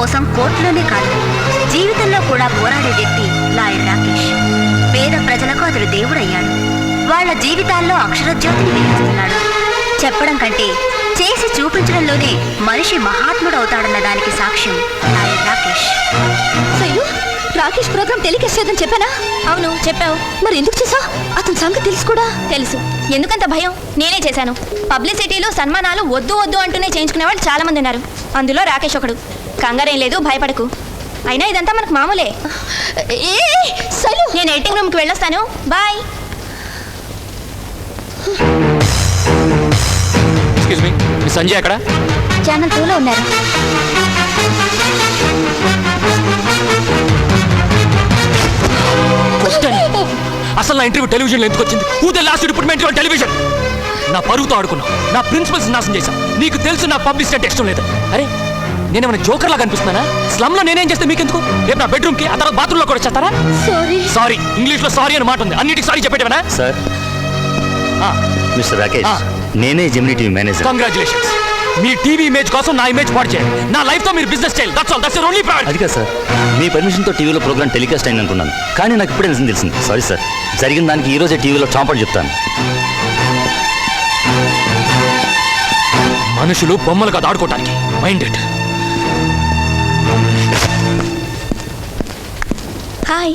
కోసం కోర్టులోనే కాదు జీవితంలో కూడా పోరాడే వ్యక్తి లాయర్ రాకేష్. పేద ప్రజలకు అతడు దేవుడయ్యాడు. వాళ్ళ జీవితాల్లో అక్షరజ్యోతిని వెలిగిస్తున్నాడు. చెప్పడం కంటే చేసి చూపించడంలోనే మనిషి మహాత్ముడవుతాడన్న దానికి సాక్ష్యం lawyer Rakesh. Rakesh program telecast చేద్దాం చెప్పానా? అవును చెప్పావు. మరి ఎందుకు చేసావు? అతని సంగతి తెలుసు కూడా. తెలుసు. ఎందుకంత భయం? నేనే చేశాను. పబ్లిసిటీలో సన్మానాలు వద్దు వద్దు అంటూనే చేయించుకునే వాళ్ళు చాలా మంది ఉన్నారు. అందులో రాకేష్ ఒకడు. కంగారేం లేదు, భయపడకు. అయినా ఇదంతా మనకు మామూలే. నేను ఎడిటింగ్ రూమ్కి వెళ్ళొస్తాను. Bye. Excuse me, miss Sanjay ఎక్కడ? ఛానల్ 2లో ఉన్నారు. అసలు నా ఇంటర్వ్యూ టెలివిజన్లో ఎందుకు వచ్చింది? Who the last department on television? నా పరువుతో ఆడుకున్నావు, నా ప్రిన్సిపల్స్ నాశనం చేశావు. నీకు తెలుసు నా పబ్లిసిటీ ఇష్టం లేదు. అరే నేనేమైనా జోకర్ లాగా కనిపిస్తున్నానా? స్లమ్ లో నేనేం చేస్తే మీకెందుకు? రేపు నా బెడ్రూమ్ కి, ఆ తర్వాత బాత్రూమ్ లో కూడా చేస్తారా? సారీ ఇంగ్లీష్ లో సారీ అని మాట ఉంది. అన్నిటికి సారీ చెప్పేటవనా? సార్ మిస్టర్ రాకేష్, నేనే జెమినీ టీవీ మేనేజర్. కంగ్రాచులేషన్స్. మీ టీవీ ఇమేజ్ కోసం నా ఇమేజ్ పాడు చేయాలి. నా లైఫ్ తో మీరు బిజినెస్ చేయాలి. That's all. That's your only problem. అది కాదు సార్, మీ పర్మిషన్ తో టీవీలో ప్రోగ్రామ్ టెలికాస్ట్ అయింది అనుకున్నాను. కానీ నాకు ఇప్పుడే నిజం తెలిసింది. Sorry sir. జరిగిన దానికి ఈ రోజే టీవీలో చాంపడు చెప్తాను. మనుషులు బొమ్మలుగా ఆడుకోవటానికి మైండెడ్. హాయ్.